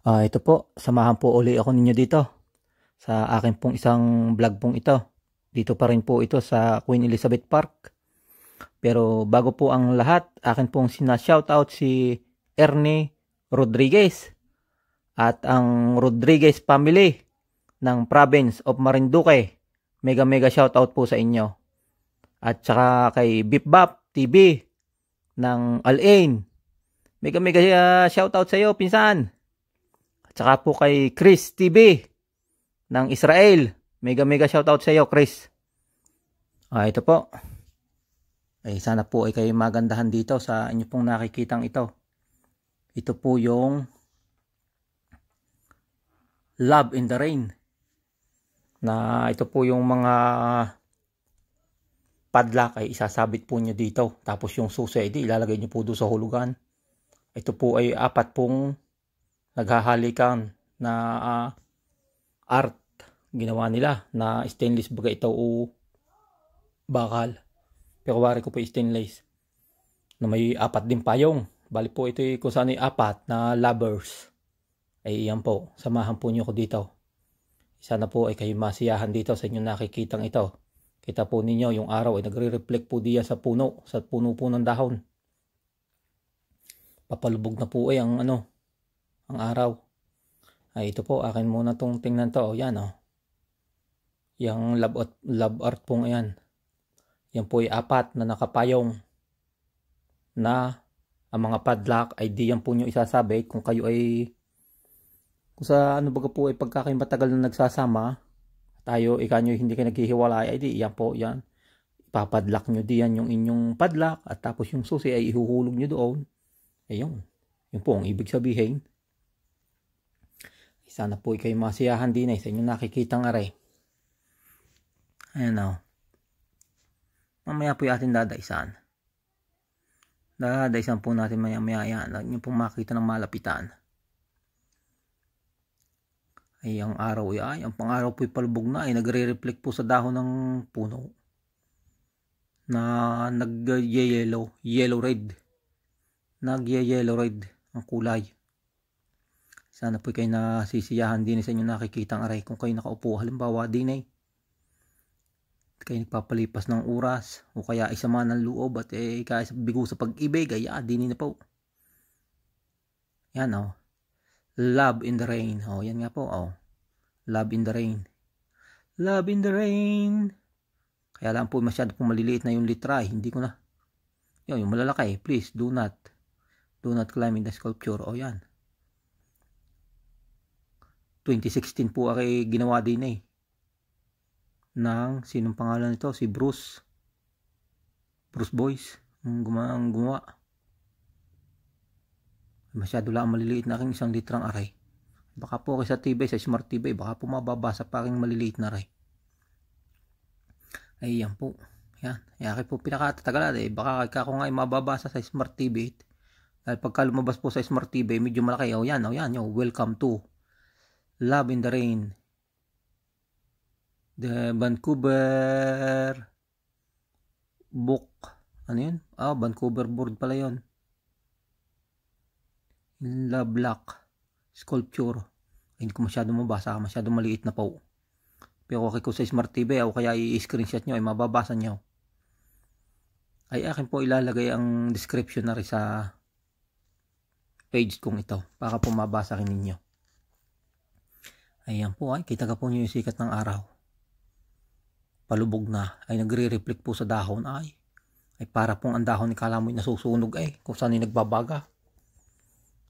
Ito po, samahan po uli ako ninyo dito sa akin pong isang vlog pong ito. Dito pa rin po ito sa Queen Elizabeth Park. Pero bago po ang lahat, akin pong sina-shoutout si Ernie Rodriguez at ang Rodriguez family ng province of Marinduque. Mega mega shoutout po sa inyo. At saka kay Bipbap TV ng Al-Ain. Mega mega shoutout sa iyo, pinsan. Tsaka po kay Chris TV ng Israel. Mega mega shoutout sa iyo, Chris. Ito po. Sana po ay kayo magandahan dito sa inyo pong nakikitang ito. Ito po yung Love in the Rain. Na ito po yung mga padlock ay isasabit po nyo dito. Tapos yung susi ay ilalagay nyo po doon sa hulugan. Ito po ay apat pong naghahalikan na art ginawa nila na stainless baga ito o bakal. Pero wari ko po stainless na may apat din payong. Bali po ito kung saan ay apat na lovers. Ay yan po, samahan po nyo ko dito. Sana po ay kayo masiyahan dito sa inyong nakikitang ito. Kita po ninyo yung araw ay nagre-reflect po diyan sa puno po ng dahon. Papalubog na po ay ang ang araw. Ito po, akin muna tong tingnan to. Yan yung love art pong ayan. Yan po ay apat na nakapayong na ang mga padlock ay di yan po nyo isasabit kung kayo ay kung sa baga po ay pagka kayo matagal na nagsasama tayo, ikanyo hindi kayo naghihiwalay ay di yan po yan. Ipapadlock nyo diyan yung inyong padlock at tapos yung susi ay ihuhulog nyo doon. Ayun. Yun po ang ibig sabihin. Sana po kayo masiyahan din sa inyong nakikitang aray. Ayan o. Mamaya po yung ating dadaisan. Dadaisan po natin maya yan. Huwag nyo pong makita ng malapitan. Ay ang araw ang pang-araw po palubog na ay nagre-reflect po sa dahon ng puno. Na nag-yellow red. Nag-yellow red ang kulay. Sana po kayo nasisiyahan din sa inyo nakikitang aray kung kayo nakaupo halimbawa din kayo nagpapalipas ng oras o kaya isama ng loob at kaya bigo sa pag-ibig ay din na po. Yan Love in the Rain. Yan nga po Love in the Rain. Love in the Rain. Kaya lang po masyado pong maliliit na yung litra hindi ko na. Yung malalaki, please do not climb in the sculpture. Yan. 2016 po ay ginawa din ng sinong pangalan nito? Si Bruce Boyce ang gumawa. Masyado lang maliliit na aking isang litrang aray. Baka po sa TV, sa Smart TV, baka po mababasa pa aking maliliit na aray. Ay yan po. Yan. Kaya po pinakatagalan baka ako nga ay mababasa sa Smart TV. Dahil pagka lumabas po sa Smart TV, medyo malaki. Yan. Welcome to Love in the Rain. The Vancouver book. Ano yun? Vancouver board pala yun. Love Block Sculpture. Hindi ko masyado mabasa. Masyado maliit na po. Pero okay ko sa Smart TV o kaya i-screenshot nyo ay mababasa nyo. Ay akin po ilalagay ang description na rin sa page kong ito. Para po mabasa rin ninyo. Ayan po kita ka po nyo yung sikat ng araw. Palubog na ay nagre-reflect po sa dahon ay para pong ang dahon ikala mo nasusunog kung saan nagbabaga.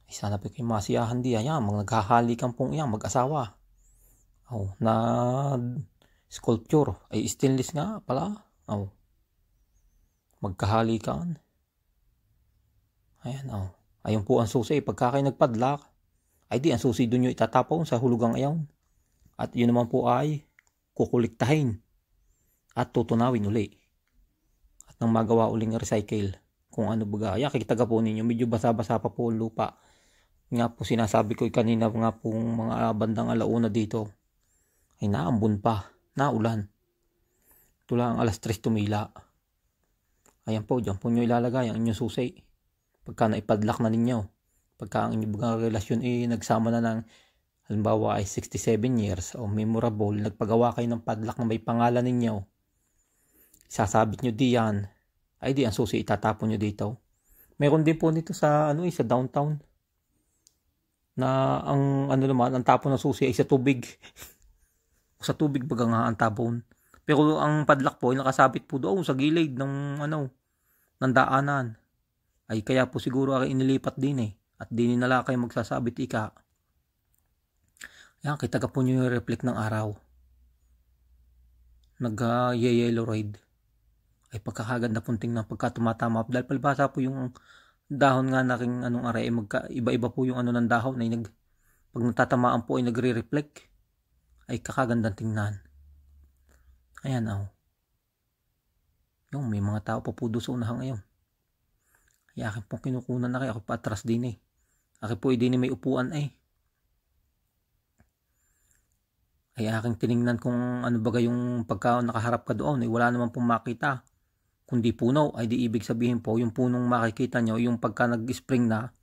Ay sana po kayo masiyahan di mga naghahalikan pong mag-asawa. Na sculpture ay stainless nga pala. Magkahalikan. Ayan ayun po ang susi pagka kayo nagpadlock ay di ang susi doon nyo itatapon sa hulugang ayon. At yun naman po ay kukuliktahin at tutunawin uli. At nang magawa uling recycle kung baga. Kikita po ninyo medyo basa-basa pa po lupa. Nga po sinasabi ko kanina nga pong mga bandang alauna dito ay naambon pa, naulan. Ito lang alas 3 tumila. Ayan po, dyan po nyo ilalagay ang inyong susi. Pagka naipadlock na ninyo. Pagka ang inyong relasyon nagsama na ng halimbawa ay 67 years o memorable, nagpagawa kayo ng padlock na may pangalan ninyo, sasabit nyo diyan, ay di ang susi itatapon nyo dito. Meron din po nito sa sa downtown na ang naman ang tapon ng susi ay sa tubig. Sa tubig baga nga ang tapon. Pero ang padlock po ay nakasabit po doon sa gilid ng ng daanan. Ay kaya po siguro ay inilipat din at di nila kayo magsasabit ika. Yan, kita ka po nyo yung reflect ng araw. Nag-yellow red. Ay pagkakaganda pong tingnan pagka tumatama. Dahil palibasa po yung dahon nga naking aray, iba-iba po yung ng dahon ay pag natatamaan po ay nagre-reflect. Ay kakagandang tingnan. Ayan yung may mga tao pa po doon sa unahan ngayon. Ay akin pong kinukunan na kayo. Ako pa atras din Akin po din may upuan ay aking tiningnan kung baga yung pagka nakaharap ka doon ay wala naman pong makita. Kundi puno ay di ibig sabihin po yung punong makikita nyo yung pagka nag-spring na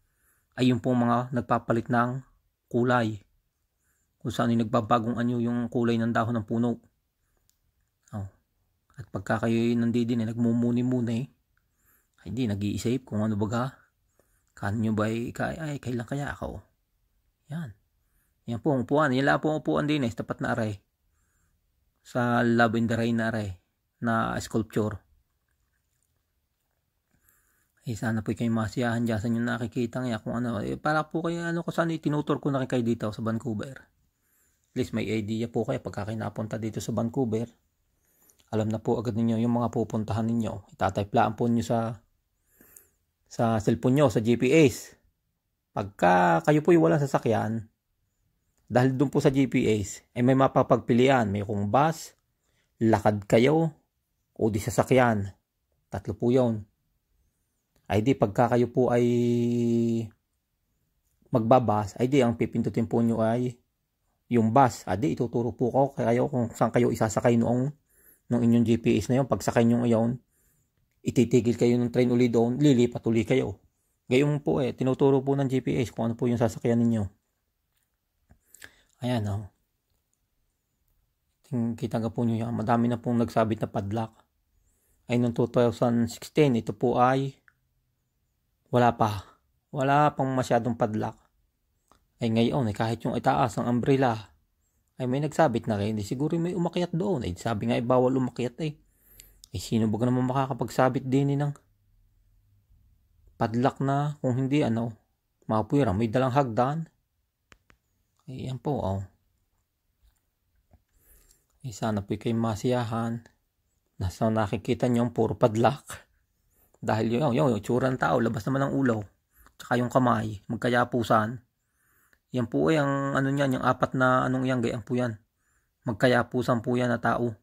ay yung pong mga nagpapalit ng kulay. Kung saan yung nagbabagong yung kulay ng dahon ng puno. At pagka kayo nandidin nagmumuni-muni ay di nag-iisip kung baga kanyo ba ay kailan kaya ako. Yan po ang upuan. Yan lang po ang upuan din tapat na aray. Sa Love in the Rain na aray na sculpture. Sana po kayo masiyahan dyan sa inyo nakikita nga kung para po kayo kung saan tinutur ko na kayo dito sa Vancouver. At least may idea po kayo pagka kayo napunta dito sa Vancouver. Alam na po agad ninyo yung mga pupuntahan ninyo. Itatayplaan po nyo sa cellphone nyo, sa GPS. Pagka kayo po yung walang sasakyan, dahil doon po sa GPS, ay may mapapagpilian. May kung bus, lakad kayo, o di sasakyan. 3 po yun. Ay di pagka kayo po ay magbabas, ay di ang pipindutin po nyo ay yung bus. Ay di ituturo po kayo kung saan kayo isasakay noong inyong GPS na yun. Pagsakay nyo ngayon, ititigil kayo ng train uli doon, lilipat uli kayo. Gayong po tinuturo po ng GPS kung ano po yung sasakyan ninyo. Ayan kita nga po nyo yan. Madami na pong nagsabit na padlock. Ay noong 2016, ito po ay wala pang masyadong padlock. Ay ngayon kahit yung itaas ng umbrella ay may nagsabit na rin. Siguro may umakyat doon. Ay sabi nga bawal umakyat ay sino ba naman makakapagsabit din ng padlock na kung hindi mapuyra may dalang hagdan. Ayan po sana po kayo masiyahan. Nasa nakikita nyo puro padlock. Dahil yung tsura ng tao, labas naman ng ulo. Tsaka yung kamay, magkayapusan. Yan po ay ang niyan, yung 4 na yan, gayang po yan. Magkayapusan po yan na tao.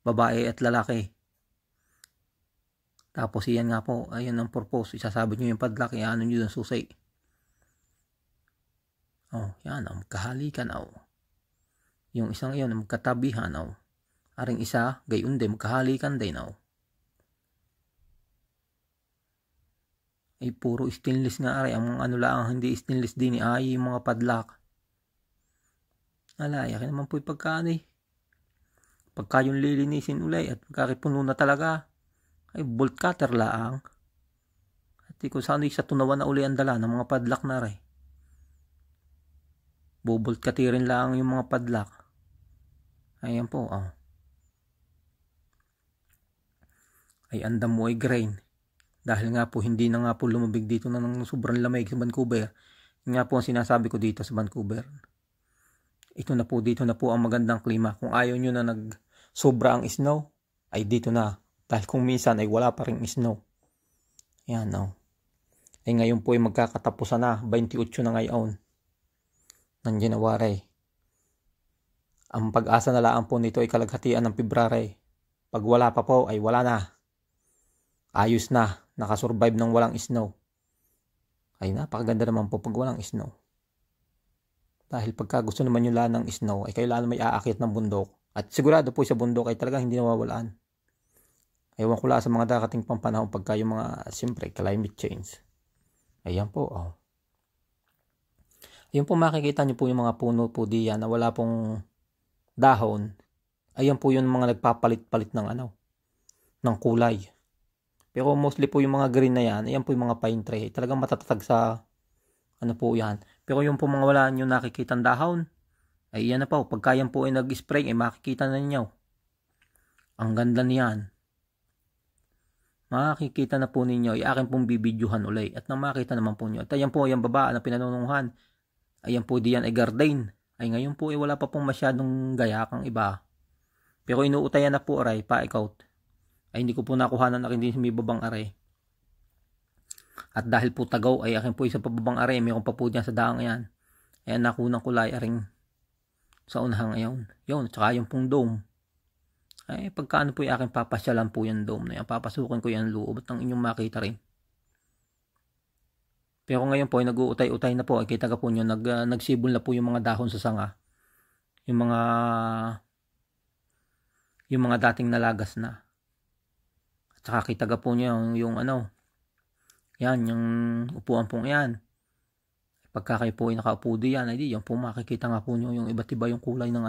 Babae at lalaki. Tapos yan nga po, ayan ang purpose. Isasabit nyo yung padlock, nyo yung susay. Yan magkahalikan Yung isang iyon, magkatabihan Aring isa, gayon din, magkahalikan din Ay puro stainless nga aray. Ang lang hindi stainless din ay yung mga padlock. Alaya, kaya naman po yung pagkaan Pagka yung lilinisin ulay at pagkakipuno na talaga, ay bolt cutter laang. At kung saan sa tunawan na uli ang dala ng mga padlock na aray. Bobolt cutterin lang yung mga padlock. Ayan po ay andam mo ay grain. Dahil nga po hindi na nga po lumabig dito na ng sobrang lamig sa Vancouver. Yun nga po ang sinasabi ko dito sa Vancouver. Ito na po dito na po ang magandang klima. Kung ayaw nyo na sobra ang snow, ay dito na. Dahil kung minsan ay wala pa rin snow. Yan ay ngayon po ay magkakatapusan na. 28 na ngayon ng January. Ang pag-asa na lang po nito ay kalaghatian ng February. Pag wala pa po ay wala na. Ayos na. Nakasurvive ng walang snow. Ay napakaganda naman po pag walang snow. Dahil pagka gusto naman yung laan ng snow ay kailangan may aakyat ng bundok. At sigurado po sa bundok ay talagang hindi nawawalaan. Ewan ko lang sa mga darating pang panahon pagka yung mga siyempre climate change. Ayan po Ayun po makikita nyo po yung mga puno po diyan na wala pong dahon. Ayan po yung mga nagpapalit-palit ng ng kulay. Pero mostly po yung mga green na yan, ayan po yung mga pine tree. Talagang matatatag sa po yan. Pero yung po mga wala nyo nakikitang dahon, ay yan na po. Pagka yan po ay nag-spray, ay makikita na ninyo. Ang ganda niyan. Makikita na po ninyo, ay akin pong bibidyohan ulit. At nang makita naman po nyo. At ayan po, yung baba na pinanununghan. Ayan po diyan ay garden. Ay ngayon po ay wala pa pong masyadong gayakang iba. Pero inuutayan na po aray, pa-ikaut. Ay hindi ko po nakuhanan na hindi sumibabang aray. At dahil po tagaw ay akin po isang pababang aray, mayroon pa po dyan sa daang yan. Ayan nakunang kulay aring sa unahang ayon. Yun, tsaka yung pong dome. Ay pagkaano po yung aking papasyalan po yung dome na yan. Papasukin ko yung loob at ang inyong makita rin. Pero ngayon po ay nag-uutay-utay na po. Ay kita ka po nyo, nagsibol na po yung mga dahon sa sanga. Yung mga dating nalagas na. At saka kita ka po nyo yung yan, yung upuan pong yan. Pagka kayo po ay nakaupo diyan, ay di, yung po makikita nga po nyo yung iba't iba yung kulay ng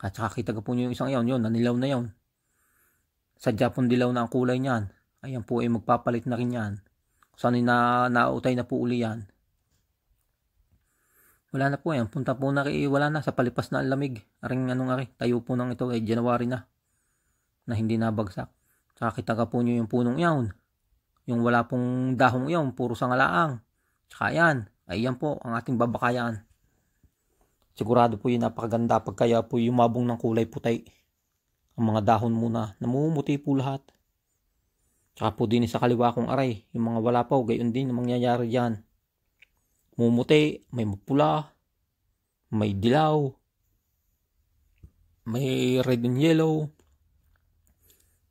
At saka kita ka po nyo yung isang yun, nanilaw na yun. Sadya pong dilaw na ang kulay niyan. Ayan po ay magpapalit na rin yan. Sana'y nautay na po uli yan. Wala na po yan. Punta po na wala na sa palipas na ang lamig. Aring tayo po nang ito ay January na hindi nabagsak. Saka kita ka po nyo yung punong iyon. Yung wala pong dahong iyon, puro sangalaang. Saka yan, ay yan po ang ating babakayan. Sigurado po yun napakaganda pag kaya po yumabong ng kulay puti. Ang mga dahon muna, namumuti po lahat. Saka po din sa kaliwa kong aray, yung mga wala pa, gayon din ang mangyayari dyan. Mumuti, may mapula, may dilaw, may red and yellow.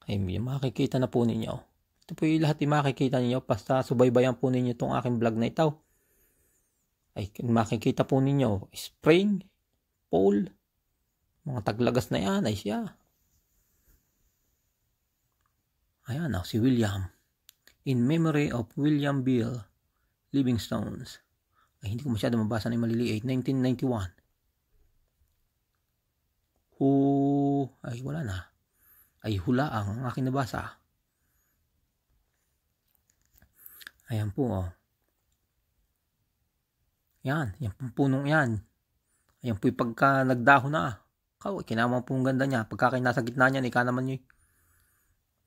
Ay makikita na po ninyo. Ito po yung lahat yung makikita ninyo. Basta subaybayan po ninyo itong aking vlog na ito. Ay makikita po ninyo, spring, fall, mga taglagas na yan, ay siya. Ayan si William. In memory of William Bill Livingstones. Ay hindi ko masyado mabasa na yung maliliit. 1991. Ay wala na. Ay hula ang aking nabasa. Ayan po Yan pong punong yan. Ayan po yung pagka nagdahon na. Kinamang po ang ganda niya. Pagka kayo nasa gitna niyan, ika naman nyo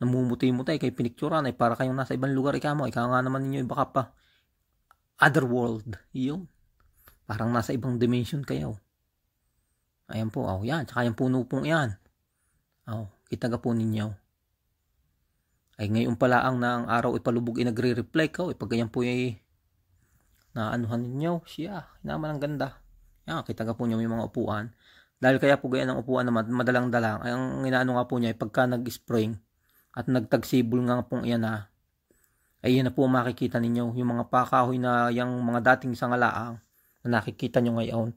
namumuti-muti kay pinikturan ay para kayong nasa ibang lugar ika nga naman ninyo baka pa other world. Yun. Parang nasa ibang dimension kayo. Ayan po. Yan. Tsaka yung puno pong yan. Kita ka po ninyo. Ay ngayon pala ang araw ipalubog nagre-reflect. Pag ganyan po ay naanuhan ninyo. Siya. Naman ang ganda. Yan. Kita ka po nyo may mga upuan. Dahil kaya po ganyan ang upuan naman madalang-dalang. Ay ang inaano nga po niya ay pagka nag-spring at nagtagsibol nga pong iyan ay yan na po makikita ninyo yung mga pakahoy na yung mga dating sangalaang na nakikita nyo ngayon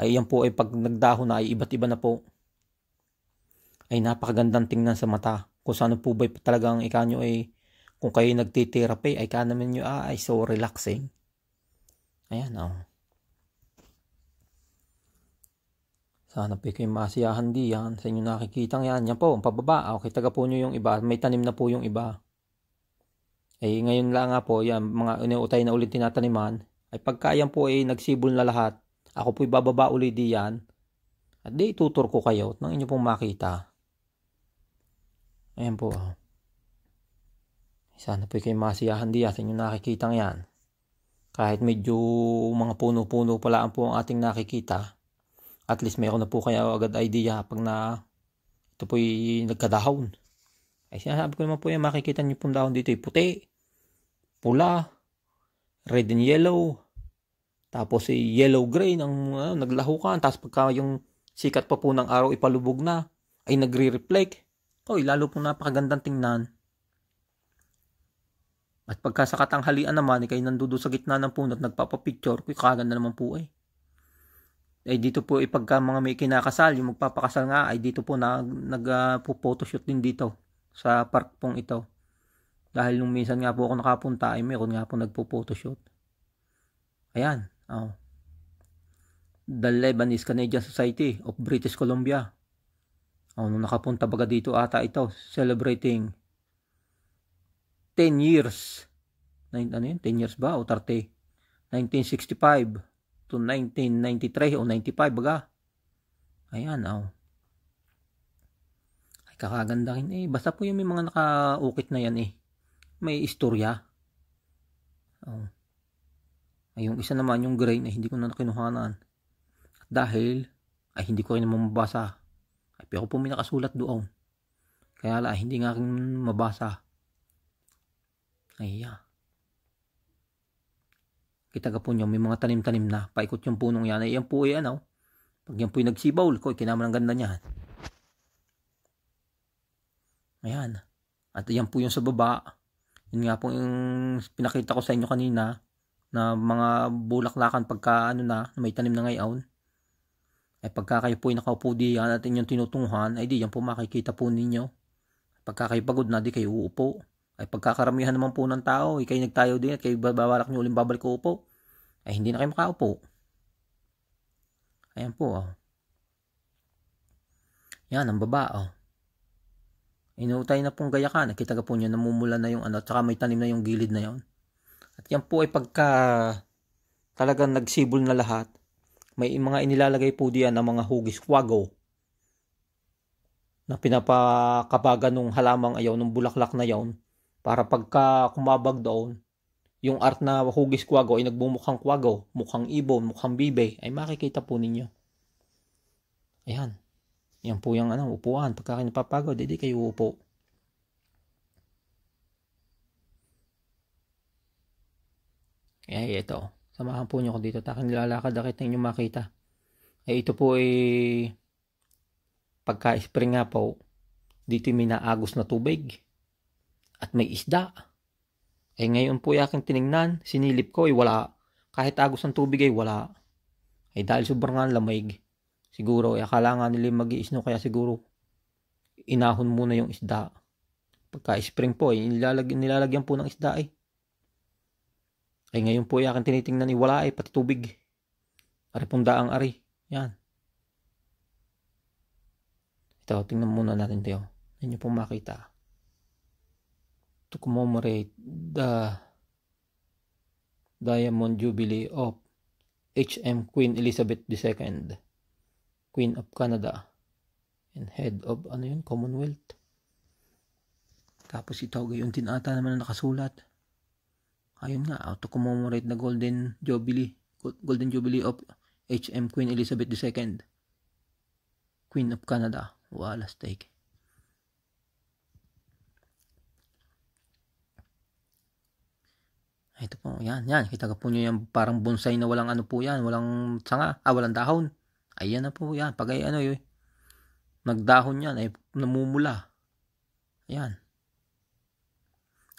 ay yan po ay pag nagdahon na ay iba't iba na po ay napakagandang tingnan sa mata kung saan po ba talagang ikanyo ay kung kayo nagtitherapy ay kanaman nyo ay so relaxing. Ayan sana po kayo masiyahan diyan sa inyo nakikitang yan. Yan po, ang pababa. Kita ka po nyo yung iba. May tanim na po yung iba. Ay ngayon lang nga po, yan, mga inuutay na ulit tinataniman. Ay pagka yan po ay nagsibol na lahat, ako po'y bababa ulit diyan. At di tutur ko kayo nang inyo pong makita. Ayan po. Sana po kayo masiyahan diyan sa inyo nakikitang yan. Kahit medyo mga puno-puno pala po ang ating nakikita. At least mayroon na po kayo agad idea pag ito po'y nagkadahon. Ay sinasabi ko naman po yan, makikita niyo pong dahon dito puti, pula, red and yellow, tapos yellow-gray ang naglahukan. Tapos pagka yung sikat pa po ng araw ipalubog na, ay nagre-reflect. Lalo pong napakagandang tingnan. At pagka sa katanghalian naman, kayo nandudo sa gitna ng puno at nagpapapicture, kaganda naman po ay dito po pagka mga may kinakasal, yung magpapakasal nga ay dito po nag-photoshoot din dito sa park pong ito. Dahil nung minsan nga po ako nakapunta ay meron nga po nagpo-photoshoot. Ayan. The Lebanese Canadian Society of British Columbia. Nung nakapunta baga dito ata ito, celebrating 10 years. 10 years ba o 30? 1965 to 1993 o 95 baga. Ayan, Ay, kakaganda rin eh. Basta po yung may mga nakaukit na yan eh. May istorya. Ay, yung isa naman, yung grain, ay hindi ko na nakinuhanan. At dahil, ay hindi ko rin naman mabasa. Ay, pero po may nakasulat doon. Kaya hindi nga rin mabasa. Ay, kita ka po nyo, may mga tanim-tanim na. Paikot yung punong yan. Ay, yan po ay pag yan po ay nagsibaw, ko, kinaman ang ganda niyan. Ayan. At yan po yung sa baba. Yun nga po yung pinakita ko sa inyo kanina na mga bulaklakan pagka na may tanim na ngayon. Ay pagka kayo po ay nakaupo diyan at inyong tinutunguhan, ay di yan po makikita po ninyo. Pagka kayo pagod na, di kayo uupo. Ay pagkakaramihan naman po ng tao, kayo nagtayo din at kayo babalak nyo ulit babalik uupo, ay hindi na kayo makaupo. Ayan po, Yan, ang baba, Inutay na pong gayakan. Nakita ka po nyo, namumula na yung at saka may tanim na yung gilid na yon. At yan po ay pagka talagang nagsibol na lahat, may mga inilalagay po diyan ng mga hugis kwago na pinapakabagan ng halamang ayaw ng bulaklak na yon para pagka kumabag doon, yung art na hugis kwago ay nagbumukhang kwago, mukhang ibon, mukhang bibe, ay makikita po ninyo. Ayan. Yan po yung upuan. Pagka kayo napapagod, hindi kayo upo. Kaya ito. Samahan po nyo ko dito. Taking nilalakad. Akit nyo makita. Ito po ay pagka-spring nga po, dito may naagos na tubig. At may isda. Ngayon po yung aking tinignan. Sinilip ko ay wala. Kahit agos ng tubig ay wala. Dahil sobrang lamig. Siguro, akala nga nila mag-i-snow kaya siguro inahon muna yung isda. Pagka spring po, nilalagyan po ng isda ngayon po yung aking tinitingnan wala pati tubig. Ari pong daang ari. Yan. Ito, tingnan muna natin ito. Yan yung pong makita. To commemorate the Diamond Jubilee of H.M. Queen Elizabeth II. Queen of Canada and head of Commonwealth. Tapos ito gayon din ata naman na nakasulat. Ayun nga, to commemorate the Golden Jubilee of H.M. Queen Elizabeth II. Queen of Canada. Wallace take. Ito po, yan. Kita ka po nyo yan, parang bonsai na walang po yan, walang sanga, walang dahon. Ayan na po yan. Pag nagdahon yan, ay namumula. Ayan.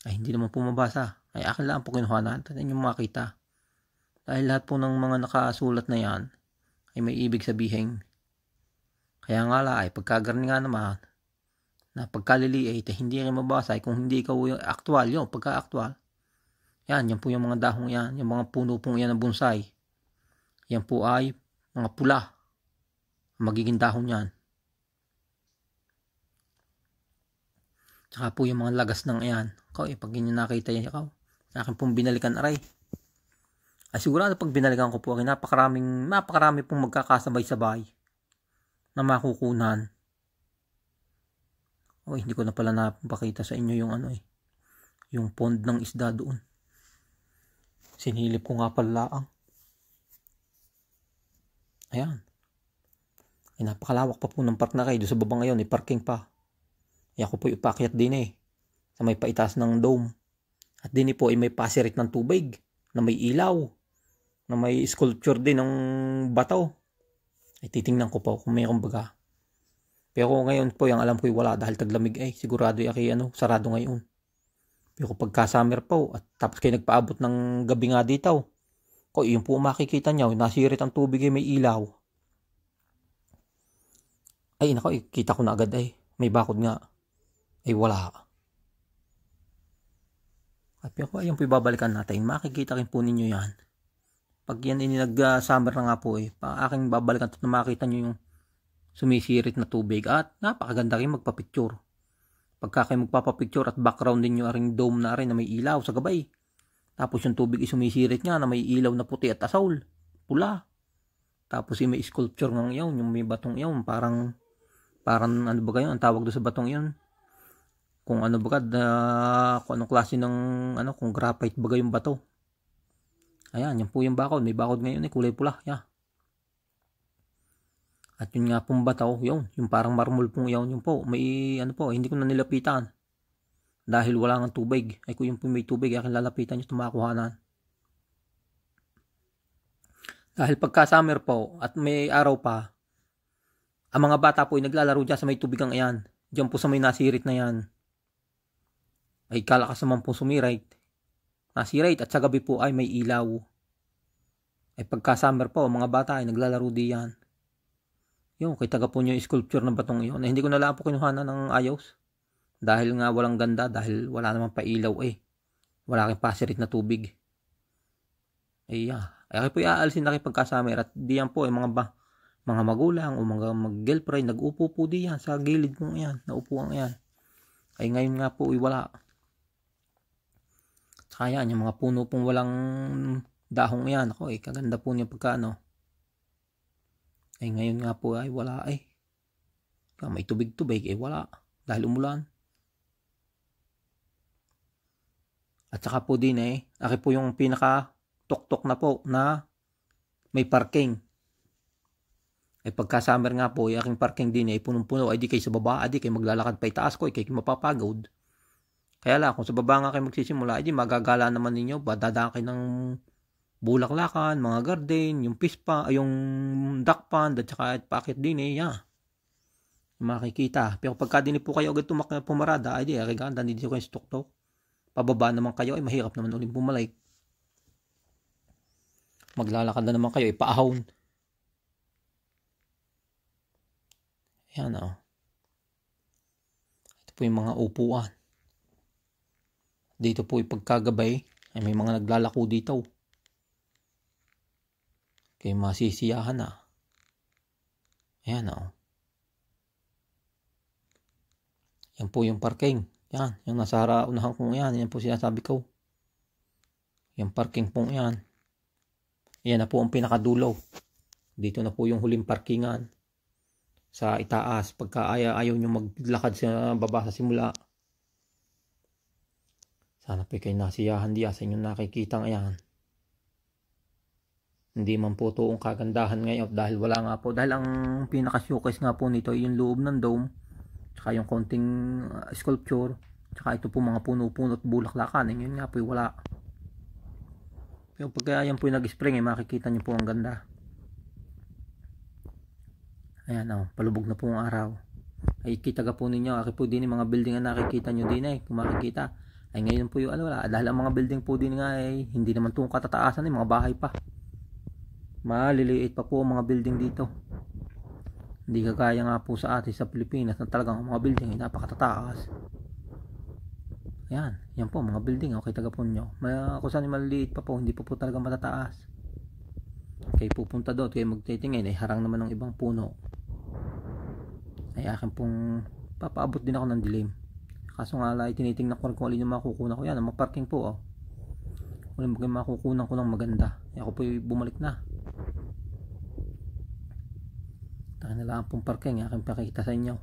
Ay hindi naman po mabasa. Ay akin lang po kinuhanan. Ito yung makita. Dahil lahat po ng mga nakasulat na yan, ay may ibig sabihin. Kaya nga ay pagkagarni nga naman, na pagkaliliit, hindi rin mabasa. Kung hindi ikaw yung aktual, yun, pagka-aktual. Yan po yung mga dahong yan. Yung mga puno pong yan ng bonsai. Yan po ay mga pula. Magiging dahon yan. Tsaka po yung mga lagas ng ayan. Pag inyo nakita yan, akin pong binalikan aray. Sigurado pag binalikan ko po, napakarami pong magkakasabay-sabay na makukunan. Hindi ko na pala napakita sa inyo yung yung pond ng isda doon. Sinilip ko nga pala Ayan. Napakalawak pa po ng park na kayo. Doon sa baba ngayon, parking pa. Ako po ipakyat din sa may paitas ng dome. At din po ay may pasirit ng tubig na may ilaw, na may sculpture din ng bato. Titingnan ko po kung mayroong baga. Pero ngayon po, yung alam ko wala dahil taglamig sigurado sarado ngayon. Pero pagka summer po, at tapos kayo nagpaabot ng gabi nga dito, yung po makikita nyo, nasirit ang tubig may ilaw. Kita ko na agad may bakod nga. Wala. At pero ayun po ibabalikan natin. Makikita rin po ninyo yan. Pag yan nag-summer na nga po aking babalikan at makita nyo yung sumisirit na tubig at napakaganda rin magpa-picture. Pagka kayo magpapapicture at background din nyo aring dome na rin na may ilaw sa gabay. Tapos yung tubig sumisirit nga na may ilaw na puti at asaul, pula. Tapos may sculpture ng iyon, yung may batong iyon, parang ano ba kayo, ang tawag doon sa batong iyon? Kung ano ba kung anong klase ng kung graphite ba yung bato. Ayan, yan po yung bakod. May bakod ngayon kulay pula. Yeah. At yun nga pong bataw, yung parang marmol pong yun po. May hindi ko na nilapitan. Dahil wala ng tubig. Ay kung yung po may tubig, akin lalapitan yung tumakuhanan. Dahil pagka summer po at may araw pa, ang mga bata po ay naglalaro dyan sa may tubigang ayan. Diyan po sa may nasirit na yan. Ay kalakas naman po sumirait. Nasirait at sa gabi po ay may ilaw. Ay pagka summer po, mga bata ay naglalaro diyan. Yung kita ka po nyo yung sculpture ng batong iyon. Ay hindi ko na lang po kinuhanan ng ayos. Dahil nga walang ganda, dahil wala naman pa ilaw Wala kang pasirit na tubig. Ay ay po iaalisin na kayo pagka summer at diyan po ay mga magulang o mga mag-girlfriend nag-upo po diyan sa gilid mo yan, naupuan yan. Ay ngayon nga po ay wala. Saka yan, yung mga puno pong walang dahong yan. Ako kaganda po niya pagka Ay ngayon nga po ay wala may tubig-tubig wala. Dahil umulan. At saka po din aki po yung pinaka tuktok na po na may parking. Ay pagka summer nga po, aking parking din punong-puno. Ay di kayo sa baba, di kayo maglalakad pa itaas ko, kayo mapapagod. Kaya lang, kung sa baba nga kayo magsisimula, di magagala naman ninyo, dadaan kayo ng bulaklakan, mga garden, yung pispa, yung duck pond, at saka packet din makikita. Pero pagka din po kayo agad pumarada, ay di, ganda, hindi kayo sa tuktok. Pababa naman kayo, ay mahirap naman ulit bumalik. Maglalakad na naman kayo, ipaahon. Yan Ito po yung mga upuan. Dito po yung pagkagabay, ay may mga naglalako dito. Kaya masisiyahan Ayan Yan po yung parking. Yan, yung nasa unahan kong yan. Yan po sinasabi ko. Yung parking pong yan. Yan na po ang pinakadulo. Dito na po yung huling parkingan. Sa itaas. Pagka ayaw nyo maglakad sa baba sa simula. Sana po kayo nasiyahan diya sa inyong nakikita ayan. Hindi man po ito ang kagandahan ngayon. Dahil wala nga po. Dahil ang pinaka-showcase nga po nito yung loob ng dome. Tsaka yung konting sculpture. Tsaka ito po mga puno-puno at bulaklakan. Yun nga po wala. Pero pagka yan po yung nag-spring makikita nyo po ang ganda. Ayan palubog na po ang araw. Ay kita ka po ninyo. Aki po din yung mga building na nakikita nyo din kung makikita. Ay ngayon po yung wala. Dahil ang mga building po din nga hindi naman itong katataasan mga bahay pa. Maliliit pa po ang mga building dito. Hindi kagaya nga po sa atin sa Pilipinas na talagang mga building ay napakatataas. Ayan, yan po mga building kita ka po nyo. Kung saan maliliit pa po, hindi pa po talaga matataas. Kayo pupunta doon, kayo magtitingin harang naman ng ibang puno. Ay akin pong papaabot din ako ng dilim. Kaso nga lang tinitingnan ko kung alin yung makukunan ko. Yan ang parking po Kung alin yung makukunan ko ng maganda. Ako po bumalik na. Taka na lang pong parking aking pakikita sa inyo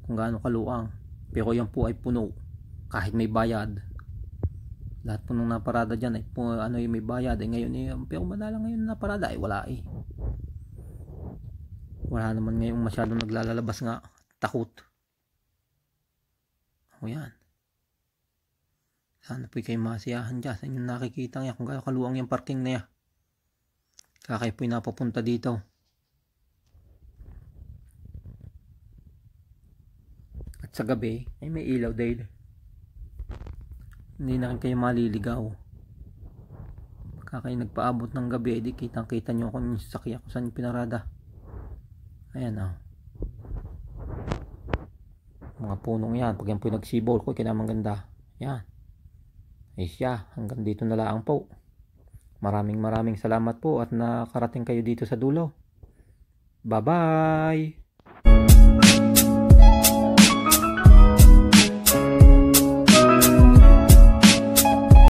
kung gaano kaluang. Pero yan po ay puno kahit may bayad. Lahat po nung naparada dyan yung may bayad ngayon pero madalang ngayon naparada wala wala naman ngayon masyadong naglalabas nga takot. Yan sana po kayo masiyahan dyan sa inyong nakikita nga kung gaano kaluang yung parking na yan. Kaya po yung napapunta dito. At sa gabi ay may ilaw dahil hindi na rin kayo maliligaw. Pagka kayo nagpaabot ng gabi di kitang kita nyo kung yung sasakyan kung saan yung pinarada. Ayan mga punong yan. Pag yan po nagsibol ko kinamang ganda. Yan ay siya hanggang dito na lang po. Maraming salamat po at nakarating kayo dito sa dulo. Bye-bye!